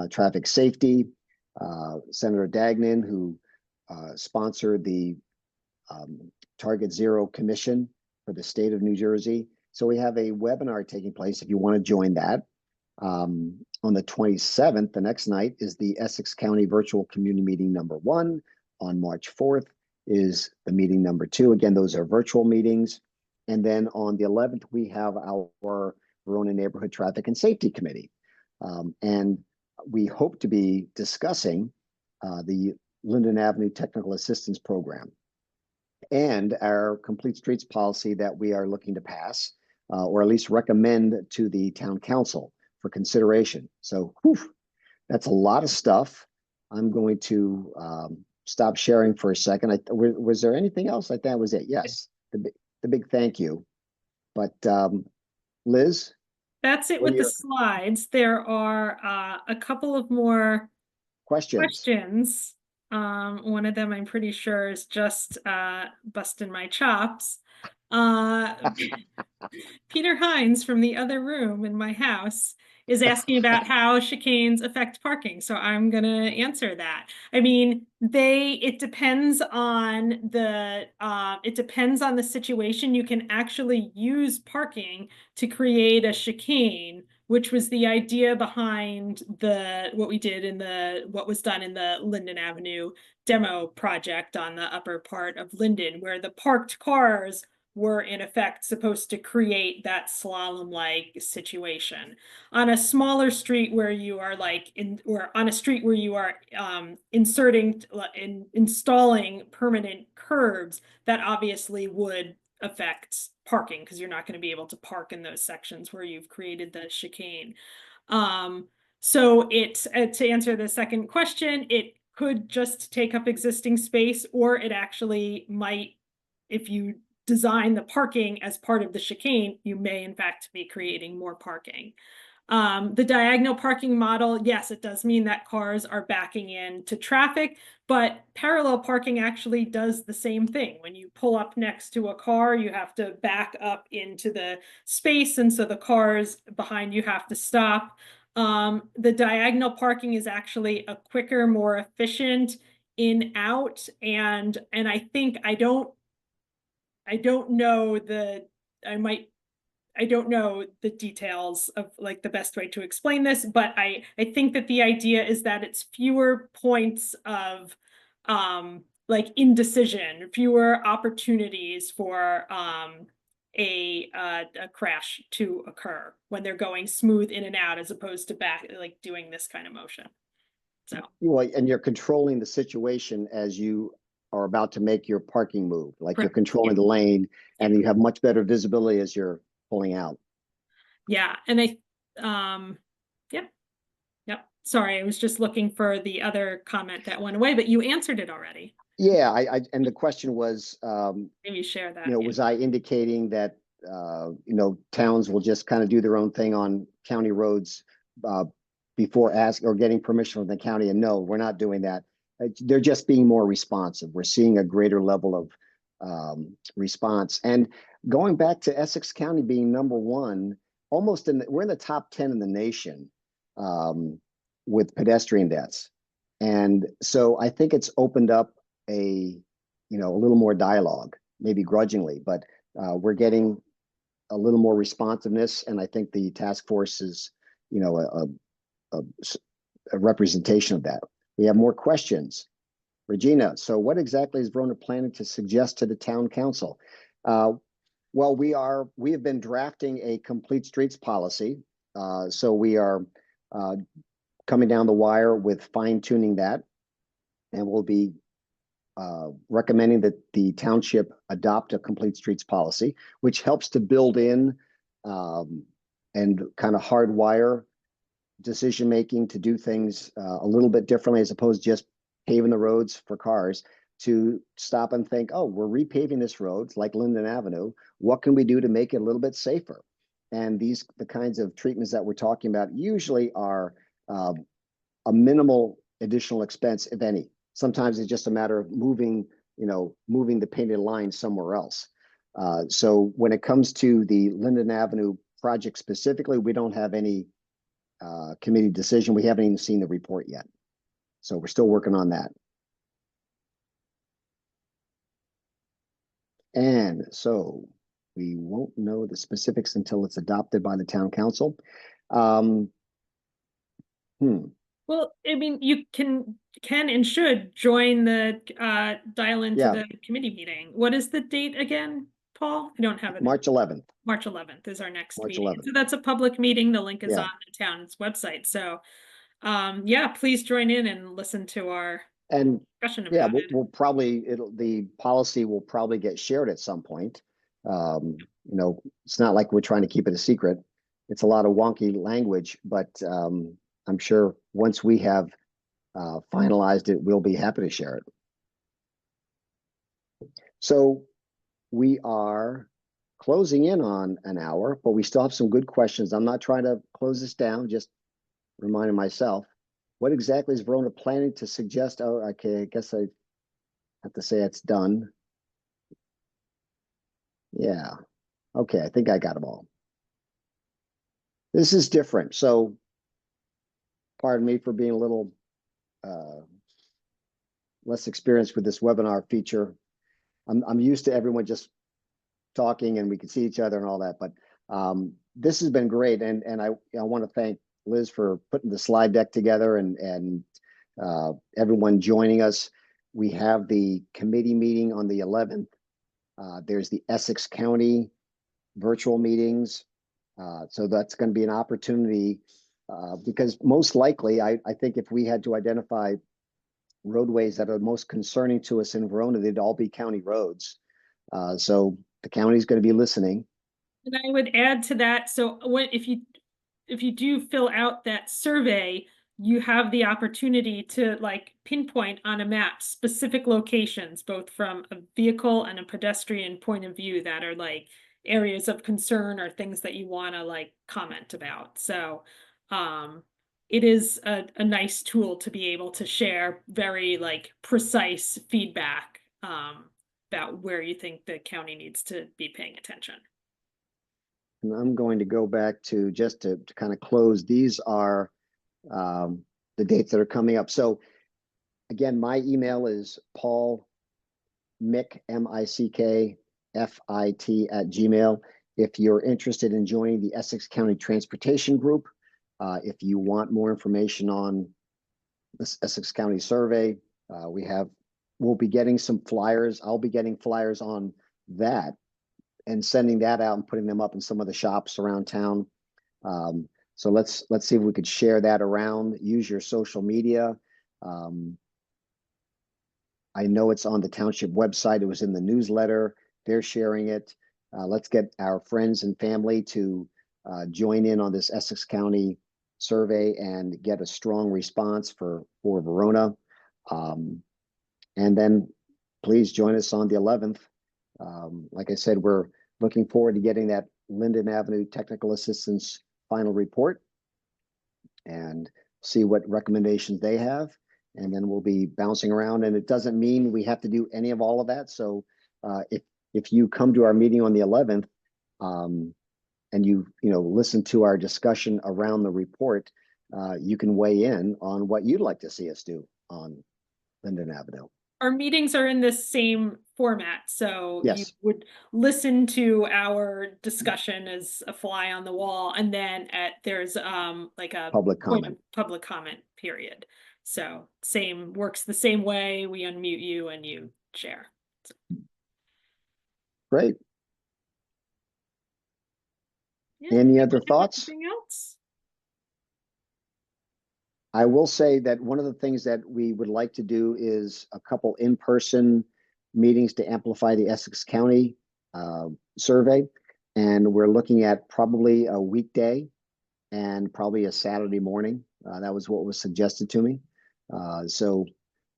Traffic Safety, Senator Dagnan, who sponsored the Target Zero Commission for the state of New Jersey. So we have a webinar taking place if you want to join that. On the 27th, the next night, is the Essex County Virtual Community Meeting #1. On March 4th is the meeting #2. Again, those are virtual meetings. And then on the 11th, we have our Verona Neighborhood Traffic and Safety Committee. And we hope to be discussing the Linden Avenue Technical Assistance Program and our Complete Streets policy that we are looking to pass, or at least recommend to the town council for consideration. So that's a lot of stuff. I'm going to stop sharing for a second. Was there anything else? I thought that was it. Yes, the big thank you. But Liz? That's it with the slides. There are a couple of more questions. One of them I'm pretty sure is just busting my chops. Peter Hines from the other room in my house is asking about how chicanes affect parking. So I'm gonna answer that. I mean, it depends on the situation. You can actually use parking to create a chicane, which was the idea behind what was done in the Linden Avenue demo project on the upper part of Linden, where the parked cars were in effect supposed to create that slalom-like situation. On a smaller street where you are installing permanent curbs, that obviously would affect parking, because you're not going to be able to park in those sections where you've created the chicane. So to answer the second question, it could just take up existing space, or it actually might, if you design the parking as part of the chicane, you may in fact be creating more parking. The diagonal parking model, yes, it does mean that cars are backing into traffic, but parallel parking actually does the same thing. When you pull up next to a car, you have to back up into the space, and so the cars behind you have to stop. The diagonal parking is actually a quicker, more efficient in out, and I think I don't know the details of like the best way to explain this, but I think that the idea is that it's fewer points of like indecision, fewer opportunities for a crash to occur when they're going smooth in and out, as opposed to like doing this kind of motion. So Well, and you're controlling the situation as you are about to make your parking move, like you're controlling the lane, and you have much better visibility as you're pulling out. Yeah, and yep. Sorry, I was just looking for the other comment that went away, but you answered it already. Yeah, and the question was, Maybe share that. was I indicating that towns will just kind of do their own thing on county roads before asking or getting permission from the county? And no, we're not doing that. They're just being more responsive. We're seeing a greater level of response. And going back to Essex County being number one, we're in the top 10 in the nation with pedestrian deaths. And so I think it's opened up a little more dialogue, maybe grudgingly, but we're getting a little more responsiveness. And I think the task force is, a representation of that. We have more questions. Regina, so what exactly is Verona planning to suggest to the town council? Well, we have been drafting a complete streets policy. So we are coming down the wire with fine tuning that, and we'll be recommending that the township adopt a complete streets policy, which helps to build in and kind of hardwire decision making to do things a little bit differently, as opposed to just paving the roads for cars, to stop and think, oh, we're repaving this road like Linden Avenue. What can we do to make it a little bit safer? And the kinds of treatments that we're talking about usually are a minimal additional expense, if any. Sometimes it's just a matter of moving the painted line somewhere else. So when it comes to the Linden Avenue project specifically, we don't have any committee decision. We haven't even seen the report yet. So we're still working on that. And so we won't know the specifics until it's adopted by the town council. Well, I mean, you can and should join the dial into the committee meeting. What is the date again, Paul? I don't have it. March 11th. March 11th is our next March meeting. 11th. So that's a public meeting. The link is on the town's website. So yeah, please join in and listen to our discussion about it. We'll probably, the policy will probably get shared at some point. It's not like we're trying to keep it a secret. It's a lot of wonky language, but I'm sure once we have finalized it, we'll be happy to share it. So we are closing in on an hour, but we still have some good questions. I'm not trying to close this down, just reminding myself. What exactly is Verona planning to suggest? Oh, okay, I guess I have to say it's done. Yeah. Okay, I think I got them all. This is different. So pardon me for being a little less experienced with this webinar feature. I'm used to everyone just talking and we can see each other and all that, but this has been great. And I want to thank Liz for putting the slide deck together and everyone joining us. We have the committee meeting on the 11th. There's the Essex County virtual meetings. So that's going to be an opportunity because most likely, I think if we had to identify roadways that are most concerning to us in Verona, they'd all be county roads. So the county is going to be listening. And I would add to that, so if you do fill out that survey, you have the opportunity to like pinpoint on a map specific locations, both from a vehicle and a pedestrian point of view, that are like areas of concern or things that you want to like comment about. So it is a nice tool to be able to share very like precise feedback about where you think the county needs to be paying attention. And I'm going to go back to just to kind of close. These are the dates that are coming up. So again, my email is Paul Mick, M-I-C-K F-I-T @gmail. If you're interested in joining the Essex County Transportation Group, if you want more information on this Essex County survey, we'll be getting some flyers. I'll be getting flyers on that and sending that out and putting them up in some of the shops around town. So let's see if we could share that around. Use your social media. I know it's on the township website. It was in the newsletter. They're sharing it. Let's get our friends and family to join in on this Essex County survey and get a strong response for Verona. And then please join us on the 11th. Like I said, we're looking forward to getting that Linden Avenue Technical Assistance final report and see what recommendations they have. And then we'll be bouncing around. And it doesn't mean we have to do any of all of that. So if you come to our meeting on the 11th and you listen to our discussion around the report, you can weigh in on what you'd like to see us do on Linden Avenue. Our meetings are in the same format, so Yes. you would listen to our discussion as a fly on the wall, and then there's like a Public point comment. of public comment period. So works the same way. We unmute you and you share. Great. Yeah, Any other thoughts? anything else? I will say that one of the things that we would like to do is a couple in-person meetings to amplify the Essex County survey. And we're looking at probably a weekday and probably a Saturday morning. That was what was suggested to me. So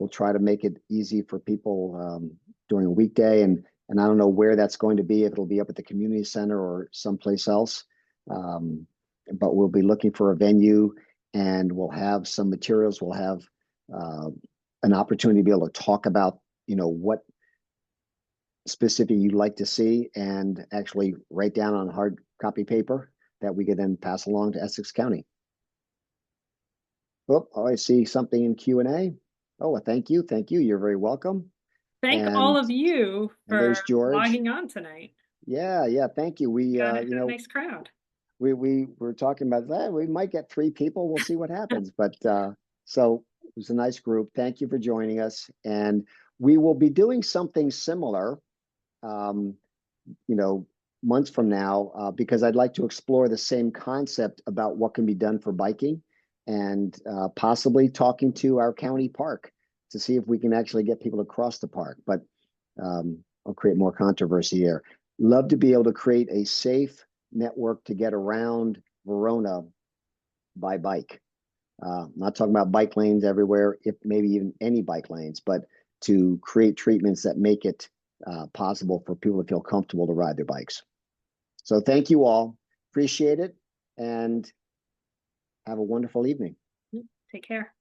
we'll try to make it easy for people during a weekday. And I don't know where that's going to be, if it'll be up at the community center or someplace else. But we'll be looking for a venue. And we'll have some materials. We'll have an opportunity to be able to talk about, what specific you'd like to see, and actually write down on hard copy paper that we could then pass along to Essex County. Oh, I see something in Q&A. Oh, thank you. Thank you. You're very welcome. Thank all of you for there's George. logging on tonight. Yeah. Thank you. We, Got a nice crowd. We were talking about that. We might get 3 people. We'll see what happens. But so it was a nice group. Thank you for joining us. And we will be doing something similar, months from now, because I'd like to explore the same concept about what can be done for biking, and possibly talking to our county park to see if we can actually get people to cross the park. But I'll create more controversy here. Love to be able to create a safe network to get around Verona by bike. Not talking about bike lanes everywhere, if maybe even any bike lanes, but to create treatments that make it possible for people to feel comfortable to ride their bikes. So thank you all. Appreciate it. And have a wonderful evening. Take care.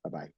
Bye-bye.